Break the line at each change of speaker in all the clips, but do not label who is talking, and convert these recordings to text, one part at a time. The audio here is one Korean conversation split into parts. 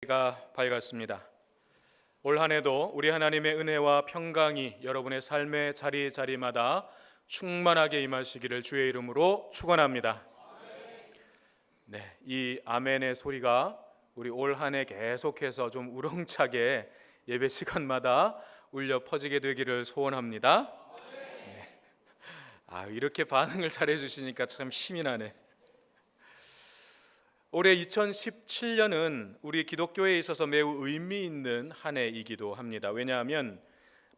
가 밝았습니다. 올 한 해도 우리 하나님의 은혜와 평강이 여러분의 삶의 자리자리마다 충만하게 임하시기를 주의 이름으로 축원합니다. 네, 이 아멘의 소리가 우리 올 한 해 계속해서 좀 우렁차게 예배 시간마다 울려 퍼지게 되기를 소원합니다. 네. 이렇게 반응을 잘해 주시니까 참 힘이 나네. 올해 2017년은 우리 기독교에 있어서 매우 의미 있는 한 해이기도 합니다. 왜냐하면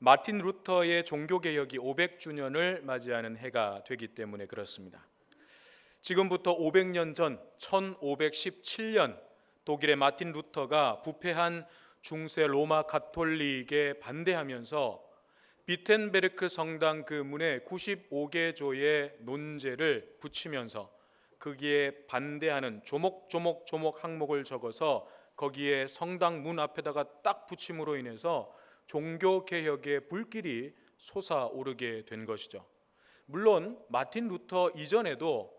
마틴 루터의 종교개혁이 500주년을 맞이하는 해가 되기 때문에 그렇습니다. 지금부터 500년 전 1517년 독일의 마틴 루터가 부패한 중세 로마 가톨릭에 반대하면서 비텐베르크 성당 그 문에 95개 조의 논제를 붙이면서 거기에 반대하는 조목 항목을 적어서 거기에 성당 문 앞에다가 딱 붙임으로 인해서 종교개혁의 불길이 솟아오르게 된 것이죠. 물론 마틴 루터 이전에도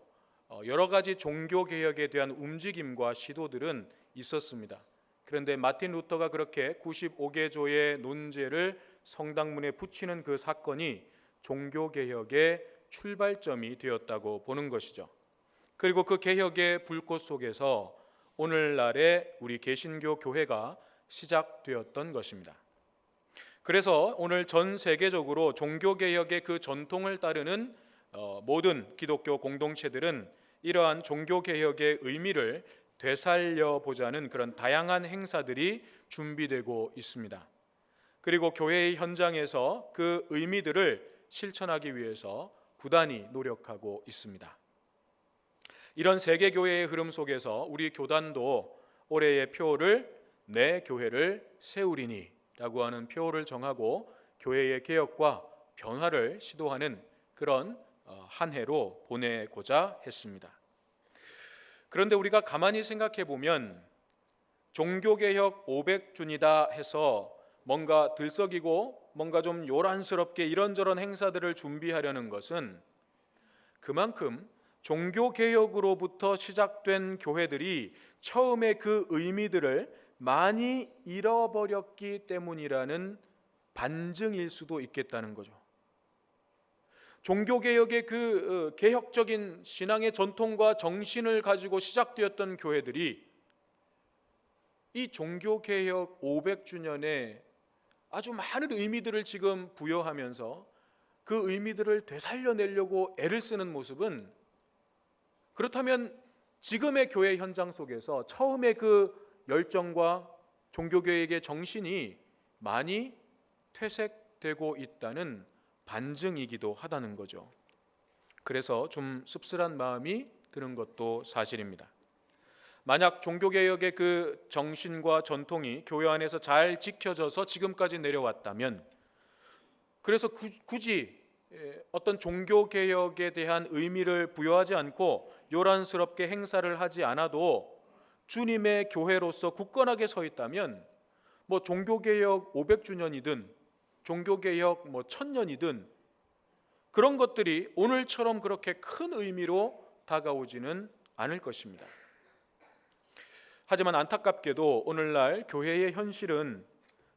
여러 가지 종교개혁에 대한 움직임과 시도들은 있었습니다. 그런데 마틴 루터가 그렇게 95개 조의 논제를 성당문에 붙이는 그 사건이 종교개혁의 출발점이 되었다고 보는 것이죠. 그리고 그 개혁의 불꽃 속에서 오늘날의 우리 개신교 교회가 시작되었던 것입니다. 그래서 오늘 전 세계적으로 종교개혁의 그 전통을 따르는 모든 기독교 공동체들은 이러한 종교개혁의 의미를 되살려보자는 그런 다양한 행사들이 준비되고 있습니다. 그리고 교회의 현장에서 그 의미들을 실천하기 위해서 부단히 노력하고 있습니다. 이런 세계교회의 흐름 속에서 우리 교단도 올해의 표어를 내 교회를 세우리니 라고 하는 표어를 정하고 교회의 개혁과 변화를 시도하는 그런 한 해로 보내고자 했습니다. 그런데 우리가 가만히 생각해 보면 종교개혁 500주년이다 해서 뭔가 들썩이고 뭔가 좀 요란스럽게 이런저런 행사들을 준비하려는 것은 그만큼 종교개혁으로부터 시작된 교회들이 처음에 그 의미들을 많이 잃어버렸기 때문이라는 반증일 수도 있겠다는 거죠. 종교개혁의 그 개혁적인 신앙의 전통과 정신을 가지고 시작되었던 교회들이 이 종교개혁 500주년에 아주 많은 의미들을 지금 부여하면서 그 의미들을 되살려내려고 애를 쓰는 모습은, 그렇다면 지금의 교회 현장 속에서 처음에 그 열정과 종교개혁의 정신이 많이 퇴색되고 있다는 반증이기도 하다는 거죠. 그래서 좀 씁쓸한 마음이 드는 것도 사실입니다. 만약 종교개혁의 그 정신과 전통이 교회 안에서 잘 지켜져서 지금까지 내려왔다면, 그래서 굳이 어떤 종교개혁에 대한 의미를 부여하지 않고 요란스럽게 행사를 하지 않아도 주님의 교회로서 굳건하게 서 있다면 뭐 종교개혁 500주년이든 종교개혁 1000년이든 그런 것들이 오늘처럼 그렇게 큰 의미로 다가오지는 않을 것입니다. 하지만 안타깝게도 오늘날 교회의 현실은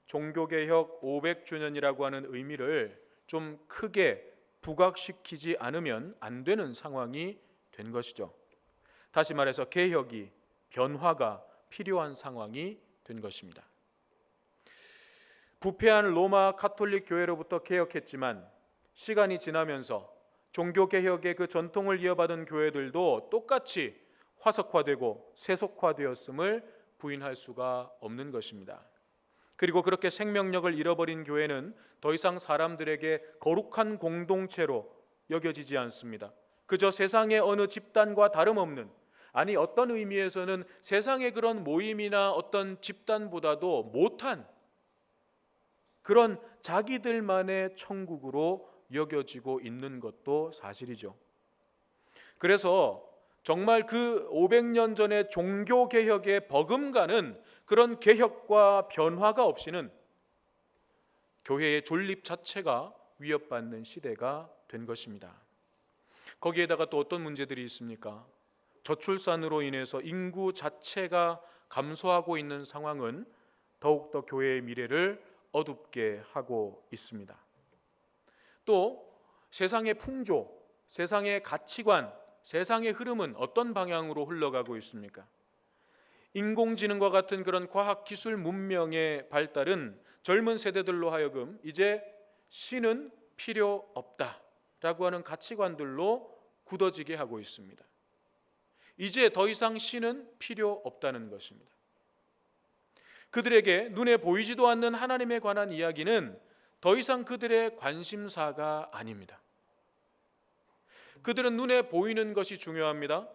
종교개혁 500주년이라고 하는 의미를 좀 크게 부각시키지 않으면 안 되는 상황이 된 것이죠. 다시 말해서 개혁이, 변화가 필요한 상황이 된 것입니다. 부패한 로마 가톨릭 교회로부터 개혁했지만 시간이 지나면서 종교개혁의 그 전통을 이어받은 교회들도 똑같이 화석화되고 세속화되었음을 부인할 수가 없는 것입니다. 그리고 그렇게 생명력을 잃어버린 교회는 더 이상 사람들에게 거룩한 공동체로 여겨지지 않습니다. 그저 세상의 어느 집단과 다름없는, 아니 어떤 의미에서는 세상의 그런 모임이나 어떤 집단보다도 못한 그런 자기들만의 천국으로 여겨지고 있는 것도 사실이죠. 그래서 정말 그 500년 전의 종교개혁에 버금가는 그런 개혁과 변화가 없이는 교회의 존립 자체가 위협받는 시대가 된 것입니다. 거기에다가 또 어떤 문제들이 있습니까? 저출산으로 인해서 인구 자체가 감소하고 있는 상황은 더욱더 교회의 미래를 어둡게 하고 있습니다. 또 세상의 풍조, 세상의 가치관, 세상의 흐름은 어떤 방향으로 흘러가고 있습니까? 인공지능과 같은 그런 과학기술 문명의 발달은 젊은 세대들로 하여금 이제 신은 필요 없다라고 하는 가치관들로 굳어지게 하고 있습니다. 이제 더 이상 신은 필요 없다는 것입니다. 그들에게 눈에 보이지도 않는 하나님에 관한 이야기는 더 이상 그들의 관심사가 아닙니다. 그들은 눈에 보이는 것이 중요합니다.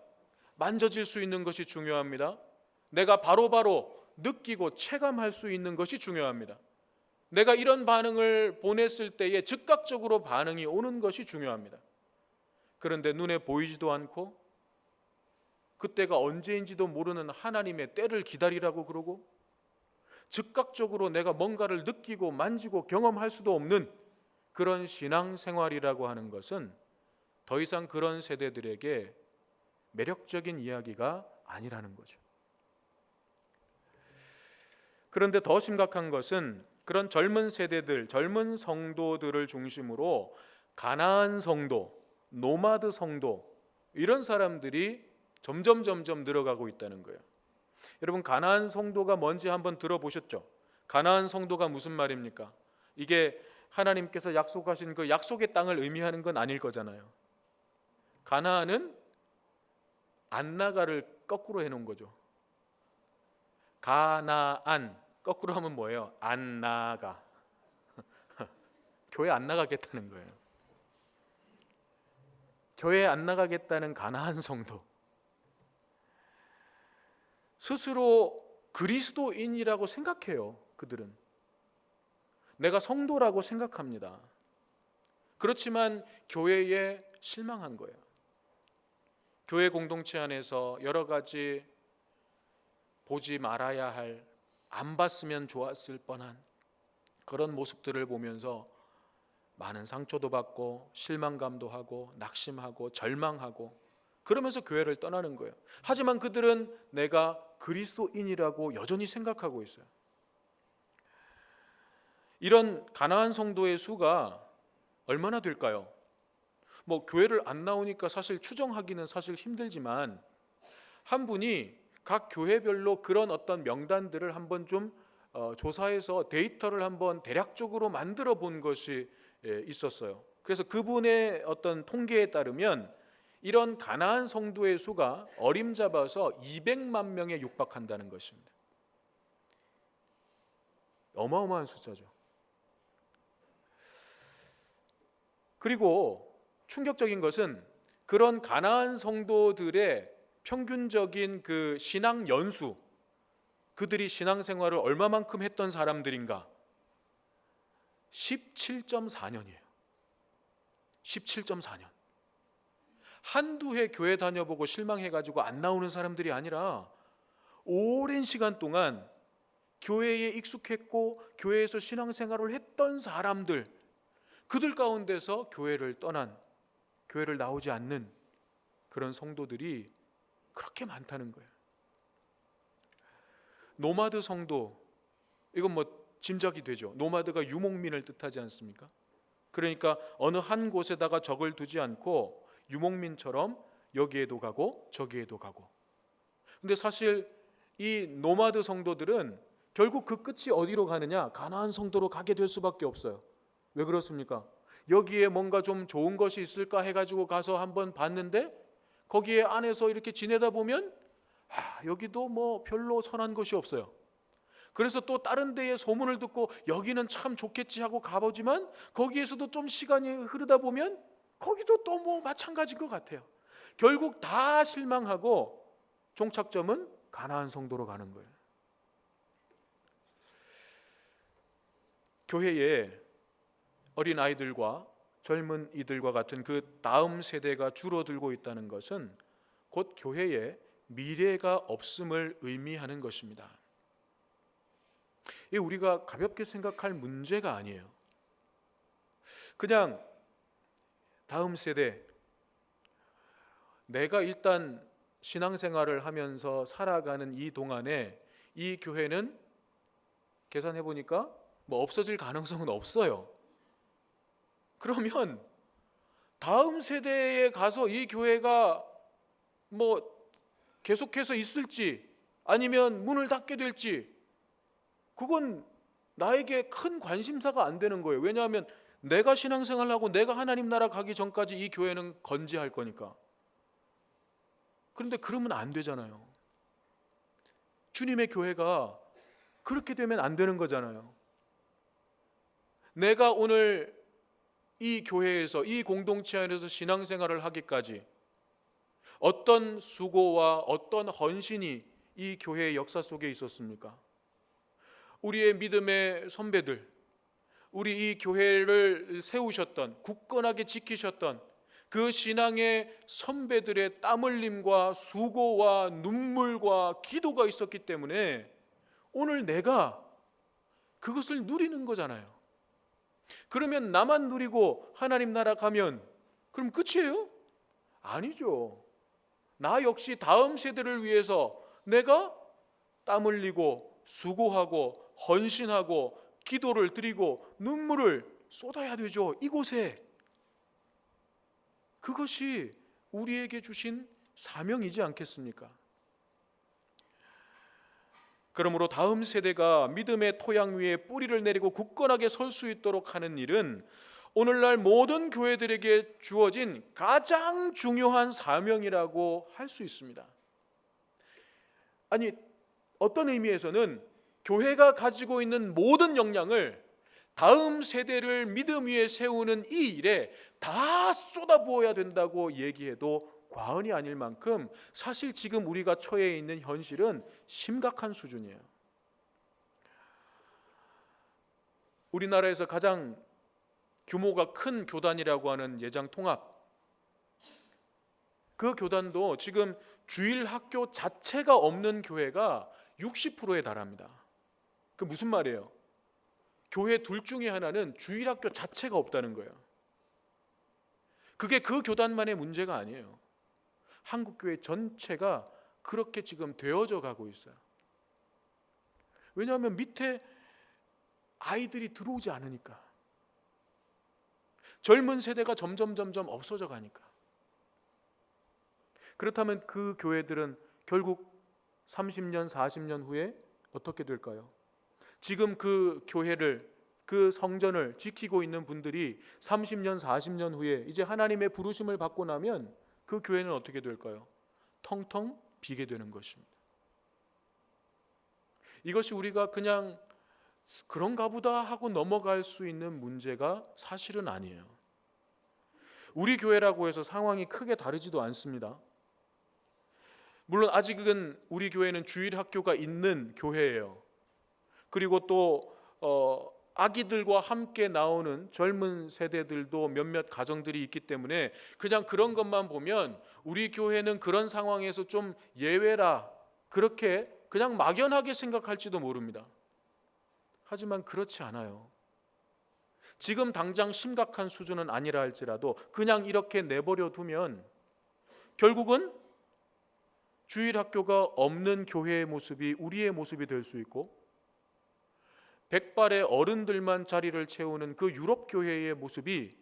만져질 수 있는 것이 중요합니다. 내가 바로바로 느끼고 체감할 수 있는 것이 중요합니다. 내가 이런 반응을 보냈을 때에 즉각적으로 반응이 오는 것이 중요합니다. 그런데 눈에 보이지도 않고 그때가 언제인지도 모르는 하나님의 때를 기다리라고 그러고 즉각적으로 내가 뭔가를 느끼고 만지고 경험할 수도 없는 그런 신앙생활이라고 하는 것은 더 이상 그런 세대들에게 매력적인 이야기가 아니라는 거죠. 그런데 더 심각한 것은 그런 젊은 세대들, 젊은 성도들을 중심으로 가나안 성도, 노마드 성도 이런 사람들이 점점 늘어가고 있다는 거예요. 여러분, 가나안 성도가 뭔지 한번 들어보셨죠? 가나안 성도가 무슨 말입니까? 이게 하나님께서 약속하신 그 약속의 땅을 의미하는 건 아닐 거잖아요. 가나안은 안나가를 거꾸로 해놓은 거죠. 가나안 거꾸로 하면 뭐예요? 안 나가. 교회 안 나가겠다는 거예요. 교회 안 나가겠다는 가나안 성도. 스스로 그리스도인이라고 생각해요. 그들은 내가 성도라고 생각합니다. 그렇지만 교회에 실망한 거예요. 교회 공동체 안에서 여러 가지 보지 말아야 할, 안 봤으면 좋았을 뻔한 그런 모습들을 보면서 많은 상처도 받고 실망감도 하고 낙심하고 절망하고 그러면서 교회를 떠나는 거예요. 하지만 그들은 내가 그리스도인이라고 여전히 생각하고 있어요. 이런 가나안 성도의 수가 얼마나 될까요? 교회를 안 나오니까 사실 추정하기는 사실 힘들지만 한 분이 각 교회별로 그런 어떤 명단들을 한번 좀 조사해서 데이터를 한번 대략적으로 만들어 본 것이 있었어요. 그래서 그분의 어떤 통계에 따르면 이런 가나안 성도의 수가 어림잡아서 200만 명에 육박한다는 것입니다. 어마어마한 숫자죠. 그리고 충격적인 것은 그런 가나안 성도들의 평균적인 그 신앙 연수, 그들이 신앙생활을 얼마만큼 했던 사람들인가? 17.4년이에요. 17.4년. 한두 해 교회 다녀보고 실망해가지고 안 나오는 사람들이 아니라 오랜 시간 동안 교회에 익숙했고 교회에서 신앙생활을 했던 사람들, 그들 가운데서 교회를 떠난, 교회를 나오지 않는 그런 성도들이 그렇게 많다는 거예요. 노마드 성도, 이건 짐작이 되죠. 노마드가 유목민을 뜻하지 않습니까? 그러니까 어느 한 곳에다가 적을 두지 않고 유목민처럼 여기에도 가고 저기에도 가고. 근데 사실 이 노마드 성도들은 결국 그 끝이 어디로 가느냐? 가나안 성도로 가게 될 수밖에 없어요. 왜 그렇습니까? 여기에 뭔가 좀 좋은 것이 있을까 해가지고 가서 한번 봤는데 거기에 안에서 이렇게 지내다 보면 여기도 별로 선한 것이 없어요. 그래서 또 다른 데에 소문을 듣고 여기는 참 좋겠지 하고 가보지만 거기에서도 좀 시간이 흐르다 보면 거기도 또 마찬가지인 것 같아요. 결국 다 실망하고 종착점은 가나안 성도로 가는 거예요. 교회에 어린 아이들과 젊은 이들과 같은 그 다음 세대가 줄어들고 있다는 것은 곧 교회에 미래가 없음을 의미하는 것입니다. 이게 우리가 가볍게 생각할 문제가 아니에요. 그냥 다음 세대, 내가 일단 신앙생활을 하면서 살아가는 이 동안에 이 교회는 계산해 보니까 뭐 없어질 가능성은 없어요. 그러면 다음 세대에 가서 이 교회가 뭐 계속해서 있을지 아니면 문을 닫게 될지 그건 나에게 큰 관심사가 안 되는 거예요. 왜냐하면 내가 신앙생활하고 내가 하나님 나라 가기 전까지 이 교회는 건재할 거니까. 그런데 그러면 안 되잖아요. 주님의 교회가 그렇게 되면 안 되는 거잖아요. 내가 오늘 이 교회에서 이 공동체 안에서 신앙생활을 하기까지 어떤 수고와 어떤 헌신이 이 교회의 역사 속에 있었습니까? 우리의 믿음의 선배들, 우리 이 교회를 세우셨던, 굳건하게 지키셨던 그 신앙의 선배들의 땀 흘림과 수고와 눈물과 기도가 있었기 때문에 오늘 내가 그것을 누리는 거잖아요. 그러면 나만 누리고 하나님 나라 가면 그럼 끝이에요? 아니죠. 나 역시 다음 세대를 위해서 내가 땀 흘리고 수고하고 헌신하고 기도를 드리고 눈물을 쏟아야 되죠. 이곳에. 그것이 우리에게 주신 사명이지 않겠습니까? 그러므로 다음 세대가 믿음의 토양 위에 뿌리를 내리고 굳건하게 설 수 있도록 하는 일은 오늘날 모든 교회들에게 주어진 가장 중요한 사명이라고 할 수 있습니다. 아니, 어떤 의미에서는 교회가 가지고 있는 모든 역량을 다음 세대를 믿음 위에 세우는 이 일에 다 쏟아부어야 된다고 얘기해도 과언이 아닐 만큼 사실 지금 우리가 처해 있는 현실은 심각한 수준이에요. 우리나라에서 가장 규모가 큰 교단이라고 하는 예장통합, 그 교단도 지금 주일 학교 자체가 없는 교회가 60%에 달합니다. 그 무슨 말이에요? 교회 둘 중에 하나는 주일 학교 자체가 없다는 거예요. 그게 그 교단만의 문제가 아니에요. 한국교회 전체가 그렇게 지금 되어져 가고 있어요. 왜냐하면 밑에 아이들이 들어오지 않으니까. 젊은 세대가 점점 없어져 가니까. 그렇다면 그 교회들은 결국 30년, 40년 후에 어떻게 될까요? 지금 그 교회를, 그 성전을 지키고 있는 분들이 30년, 40년 후에 이제 하나님의 부르심을 받고 나면 그 교회는 어떻게 될까요? 텅텅 비게 되는 것입니다. 이것이 우리가 그냥 그런가 보다 하고 넘어갈 수 있는 문제가 사실은 아니에요. 우리 교회라고 해서 상황이 크게 다르지도 않습니다. 물론 아직은 우리 교회는 주일 학교가 있는 교회예요. 그리고 또 아기들과 함께 나오는 젊은 세대들도 몇몇 가정들이 있기 때문에 그냥 그런 것만 보면 우리 교회는 그런 상황에서 좀 예외라, 그렇게 그냥 막연하게 생각할지도 모릅니다. 하지만 그렇지 않아요. 지금 당장 심각한 수준은 아니라 할지라도 그냥 이렇게 내버려 두면 결국은 주일 학교가 없는 교회의 모습이 우리의 모습이 될 수 있고, 백발의 어른들만 자리를 채우는 그 유럽 교회의 모습이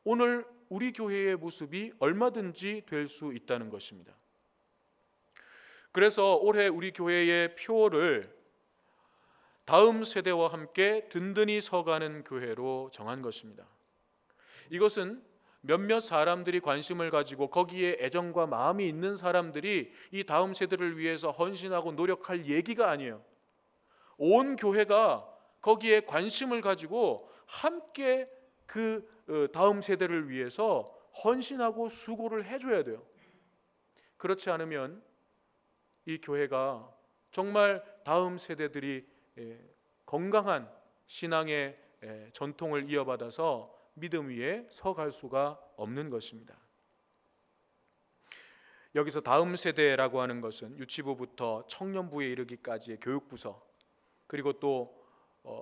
오늘 우리 교회의 모습이 얼마든지 될 수 있다는 것입니다. 그래서 올해 우리 교회의 표를 다음 세대와 함께 든든히 서가는 교회로 정한 것입니다. 이것은 몇몇 사람들이 관심을 가지고 거기에 애정과 마음이 있는 사람들이 이 다음 세대를 위해서 헌신하고 노력할 얘기가 아니에요. 온 교회가 거기에 관심을 가지고 함께 그 다음 세대를 위해서 헌신하고 수고를 해줘야 돼요. 그렇지 않으면 이 교회가 정말 다음 세대들이 건강한 신앙의 전통을 이어받아서 믿음 위에 서갈 수가 없는 것입니다. 여기서 다음 세대라고 하는 것은 유치부부터 청년부에 이르기까지의 교육부서, 그리고 또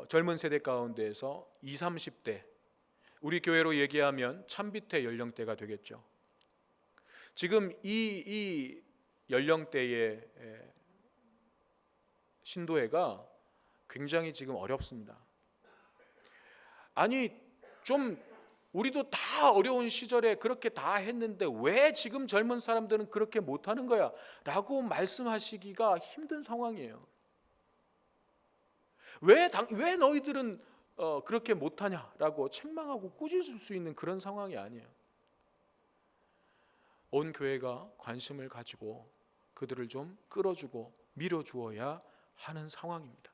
젊은 세대 가운데에서 20, 30대, 우리 교회로 얘기하면 참비태 연령대가 되겠죠. 지금 이 연령대의 신도회가 굉장히 지금 어렵습니다. 아니 좀 우리도 다 어려운 시절에 그렇게 다 했는데 왜 지금 젊은 사람들은 그렇게 못하는 거야? 라고 말씀하시기가 힘든 상황이에요. 왜 너희들은 그렇게 못하냐라고 책망하고 꾸짖을 수 있는 그런 상황이 아니에요. 온 교회가 관심을 가지고 그들을 좀 끌어주고 밀어주어야 하는 상황입니다.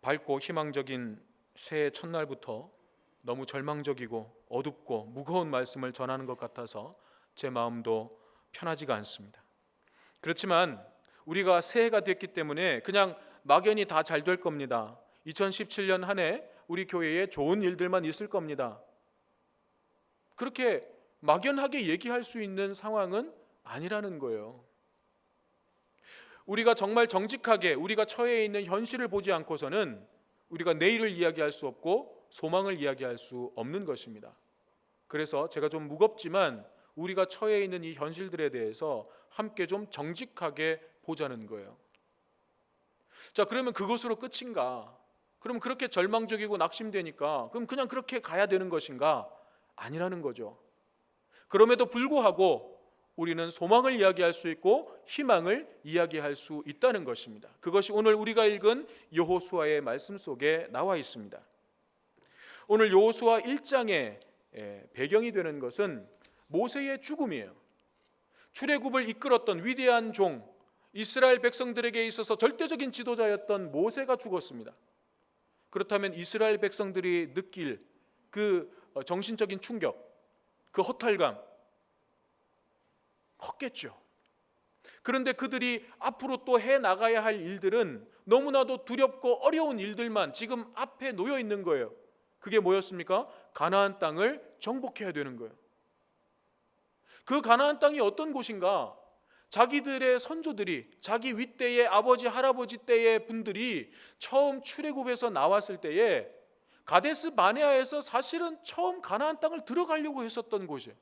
밝고 희망적인 새해 첫날부터 너무 절망적이고 어둡고 무거운 말씀을 전하는 것 같아서 제 마음도 편하지가 않습니다. 그렇지만 우리가 새해가 됐기 때문에 그냥 막연히 다 잘 될 겁니다. 2017년 한 해 우리 교회에 좋은 일들만 있을 겁니다. 그렇게 막연하게 얘기할 수 있는 상황은 아니라는 거예요. 우리가 정말 정직하게 우리가 처해 있는 현실을 보지 않고서는 우리가 내일을 이야기할 수 없고 소망을 이야기할 수 없는 것입니다. 그래서 제가 좀 무겁지만 우리가 처해 있는 이 현실들에 대해서 함께 좀 정직하게 보자는 거예요. 자, 그러면 그것으로 끝인가? 그럼 그렇게 절망적이고 낙심되니까 그럼 그냥 그렇게 가야 되는 것인가? 아니라는 거죠. 그럼에도 불구하고 우리는 소망을 이야기할 수 있고 희망을 이야기할 수 있다는 것입니다. 그것이 오늘 우리가 읽은 여호수아의 말씀 속에 나와 있습니다. 오늘 여호수아 1장의 배경이 되는 것은 모세의 죽음이에요. 출애굽을 이끌었던 위대한 종, 이스라엘 백성들에게 있어서 절대적인 지도자였던 모세가 죽었습니다. 그렇다면 이스라엘 백성들이 느낄 그 정신적인 충격, 그 허탈감 컸겠죠. 그런데 그들이 앞으로 또 해나가야 할 일들은 너무나도 두렵고 어려운 일들만 지금 앞에 놓여 있는 거예요. 그게 뭐였습니까? 가나안 땅을 정복해야 되는 거예요. 그 가나안 땅이 어떤 곳인가? 자기들의 선조들이, 자기 윗대의 아버지 할아버지 때의 분들이 처음 출애굽해서 나왔을 때에 가데스 바네아에서 사실은 처음 가나안 땅을 들어가려고 했었던 곳이에요.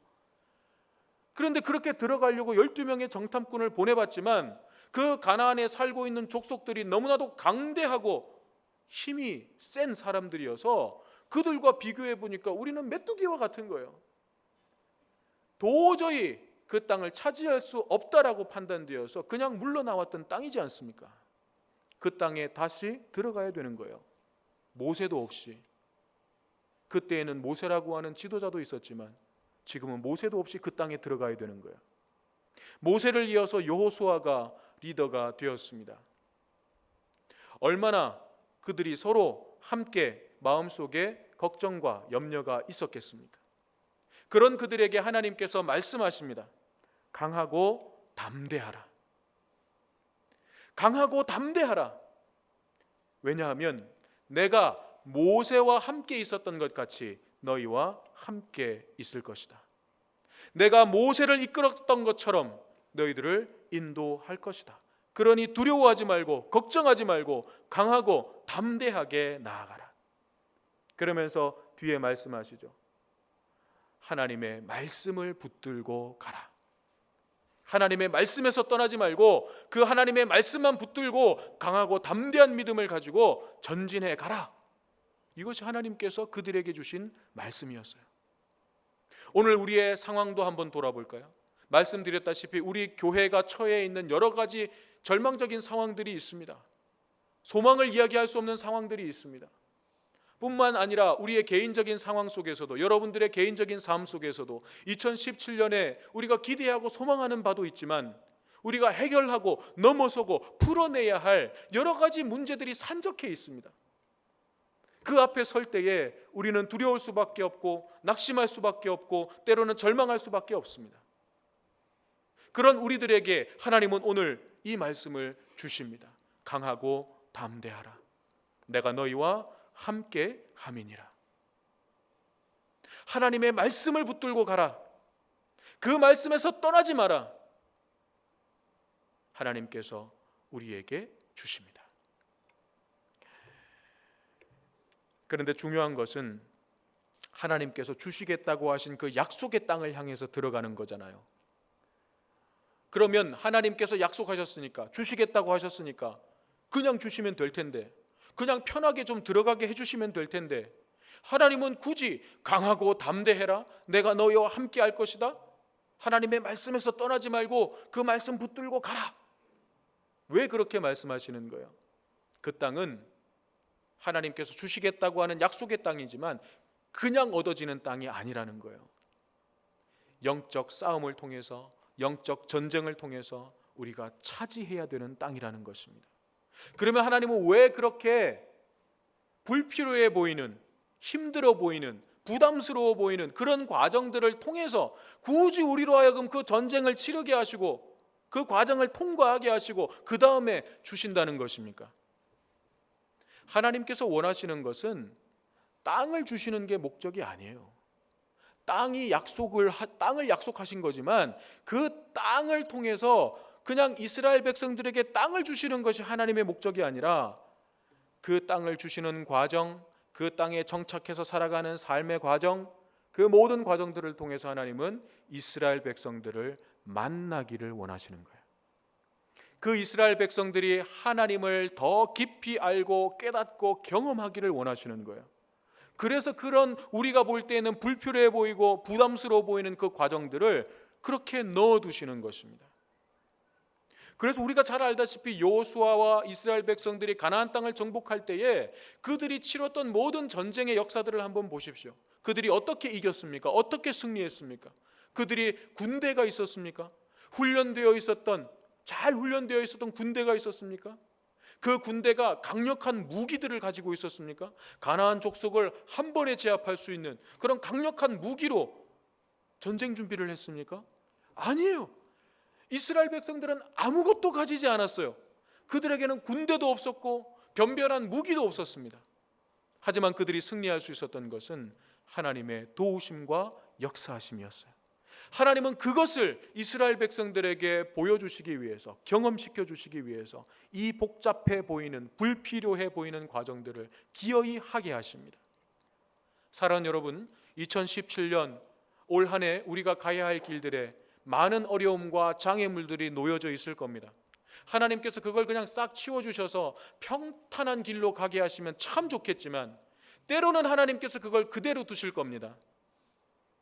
그런데 그렇게 들어가려고 12명의 정탐꾼을 보내봤지만 그 가나안에 살고 있는 족속들이 너무나도 강대하고 힘이 센 사람들이어서 그들과 비교해 보니까 우리는 메뚜기와 같은 거예요. 도저히 그 땅을 차지할 수 없다라고 판단되어서 그냥 물러나왔던 땅이지 않습니까? 그 땅에 다시 들어가야 되는 거예요. 모세도 없이. 그때에는 모세라고 하는 지도자도 있었지만 지금은 모세도 없이 그 땅에 들어가야 되는 거예요. 모세를 이어서 여호수아가 리더가 되었습니다. 얼마나 그들이 서로 함께 마음속에 걱정과 염려가 있었겠습니까? 그런 그들에게 하나님께서 말씀하십니다. 강하고 담대하라. 강하고 담대하라. 왜냐하면 내가 모세와 함께 있었던 것 같이 너희와 함께 있을 것이다. 내가 모세를 이끌었던 것처럼 너희들을 인도할 것이다. 그러니 두려워하지 말고 걱정하지 말고 강하고 담대하게 나아가라. 그러면서 뒤에 말씀하시죠. 하나님의 말씀을 붙들고 가라. 하나님의 말씀에서 떠나지 말고 그 하나님의 말씀만 붙들고 강하고 담대한 믿음을 가지고 전진해 가라. 이것이 하나님께서 그들에게 주신 말씀이었어요. 오늘 우리의 상황도 한번 돌아볼까요? 말씀드렸다시피 우리 교회가 처해 있는 여러 가지 절망적인 상황들이 있습니다. 소망을 이야기할 수 없는 상황들이 있습니다. 뿐만 아니라 우리의 개인적인 상황 속에서도, 여러분들의 개인적인 삶 속에서도 2017년에 우리가 기대하고 소망하는 바도 있지만 우리가 해결하고 넘어서고 풀어내야 할 여러 가지 문제들이 산적해 있습니다. 그 앞에 설 때에 우리는 두려울 수밖에 없고 낙심할 수밖에 없고 때로는 절망할 수밖에 없습니다. 그런 우리들에게 하나님은 오늘 이 말씀을 주십니다. 강하고 담대하라. 내가 너희와 함께 함이니라. 하나님의 말씀을 붙들고 가라. 그 말씀에서 떠나지 마라. 하나님께서 우리에게 주십니다. 그런데 중요한 것은 하나님께서 주시겠다고 하신 그 약속의 땅을 향해서 들어가는 거잖아요. 그러면 하나님께서 약속하셨으니까, 주시겠다고 하셨으니까 그냥 주시면 될 텐데, 그냥 편하게 좀 들어가게 해주시면 될 텐데, 하나님은 굳이 강하고 담대해라, 내가 너희와 함께 할 것이다, 하나님의 말씀에서 떠나지 말고 그 말씀 붙들고 가라, 왜 그렇게 말씀하시는 거예요? 그 땅은 하나님께서 주시겠다고 하는 약속의 땅이지만 그냥 얻어지는 땅이 아니라는 거예요. 영적 싸움을 통해서, 영적 전쟁을 통해서 우리가 차지해야 되는 땅이라는 것입니다. 그러면 하나님은 왜 그렇게 불필요해 보이는, 힘들어 보이는, 부담스러워 보이는 그런 과정들을 통해서 굳이 우리로 하여금 그 전쟁을 치르게 하시고 그 과정을 통과하게 하시고 그 다음에 주신다는 것입니까? 하나님께서 원하시는 것은 땅을 주시는 게 목적이 아니에요. 땅을 약속하신 거지만 그 땅을 통해서 그냥 이스라엘 백성들에게 땅을 주시는 것이 하나님의 목적이 아니라 그 땅을 주시는 과정, 그 땅에 정착해서 살아가는 삶의 과정, 그 모든 과정들을 통해서 하나님은 이스라엘 백성들을 만나기를 원하시는 거예요. 그 이스라엘 백성들이 하나님을 더 깊이 알고 깨닫고 경험하기를 원하시는 거예요. 그래서 그런 우리가 볼 때에는 불필요해 보이고 부담스러워 보이는 그 과정들을 그렇게 넣어두시는 것입니다. 그래서 우리가 잘 알다시피 여호수아와 이스라엘 백성들이 가나안 땅을 정복할 때에 그들이 치렀던 모든 전쟁의 역사들을 한번 보십시오. 그들이 어떻게 이겼습니까? 어떻게 승리했습니까? 그들이 군대가 있었습니까? 잘 훈련되어 있었던 군대가 있었습니까? 그 군대가 강력한 무기들을 가지고 있었습니까? 가나안 족속을 한 번에 제압할 수 있는 그런 강력한 무기로 전쟁 준비를 했습니까? 아니에요. 이스라엘 백성들은 아무것도 가지지 않았어요. 그들에게는 군대도 없었고 변변한 무기도 없었습니다. 하지만 그들이 승리할 수 있었던 것은 하나님의 도우심과 역사하심이었어요. 하나님은 그것을 이스라엘 백성들에게 보여주시기 위해서, 경험시켜 주시기 위해서 이 복잡해 보이는, 불필요해 보이는 과정들을 기어이 하게 하십니다. 사랑하는 여러분, 2017년 올 한 해 우리가 가야 할 길들에 많은 어려움과 장애물들이 놓여져 있을 겁니다. 하나님께서 그걸 그냥 싹 치워주셔서 평탄한 길로 가게 하시면 참 좋겠지만 때로는 하나님께서 그걸 그대로 두실 겁니다.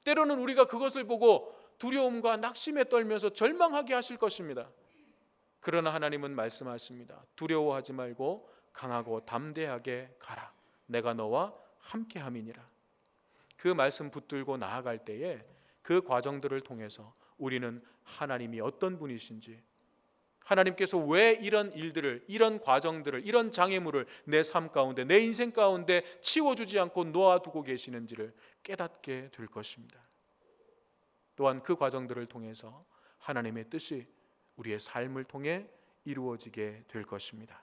때로는 우리가 그것을 보고 두려움과 낙심에 떨면서 절망하게 하실 것입니다. 그러나 하나님은 말씀하십니다. 두려워하지 말고 강하고 담대하게 가라. 내가 너와 함께함이니라. 그 말씀 붙들고 나아갈 때에 그 과정들을 통해서 우리는 하나님이 어떤 분이신지, 하나님께서 왜 이런 일들을, 이런 과정들을, 이런 장애물을 내 삶 가운데, 내 인생 가운데 치워주지 않고 놓아두고 계시는지를 깨닫게 될 것입니다. 또한 그 과정들을 통해서 하나님의 뜻이 우리의 삶을 통해 이루어지게 될 것입니다.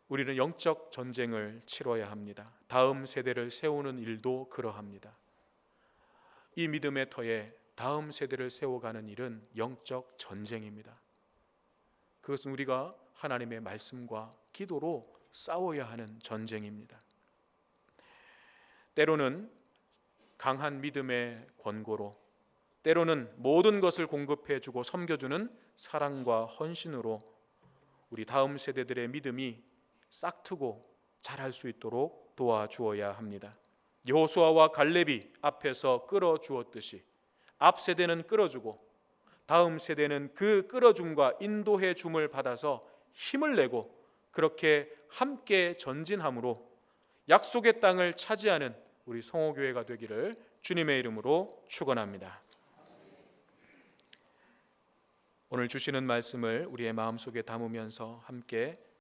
우리는 영적 전쟁을 치러야 합니다. 다음 세대를 세우는 일도 그러합니다. 이 믿음의 터에 다음 세대를 세워가는 일은 영적 전쟁입니다. 그것은 우리가 하나님의 말씀과 기도로 싸워야 하는 전쟁입니다. 때로는 강한 믿음의 권고로, 때로는 모든 것을 공급해주고 섬겨주는 사랑과 헌신으로 우리 다음 세대들의 믿음이 싹트고 자랄 수 있도록 도와주어야 합니다. 여호수아와 갈렙이 앞에서 끌어주었듯이 앞 세대는 끌어주고 다음 세대는 그 끌어줌과 인도해 줌을 받아서 힘을 내고 그렇게 함께 전진함으로 약속의 땅을 차지하는 우리 성호교회가 되기를 주님의 이름으로 축원합니다. 오늘 주시는 말씀을 우리의 마음속에 담으면서 함께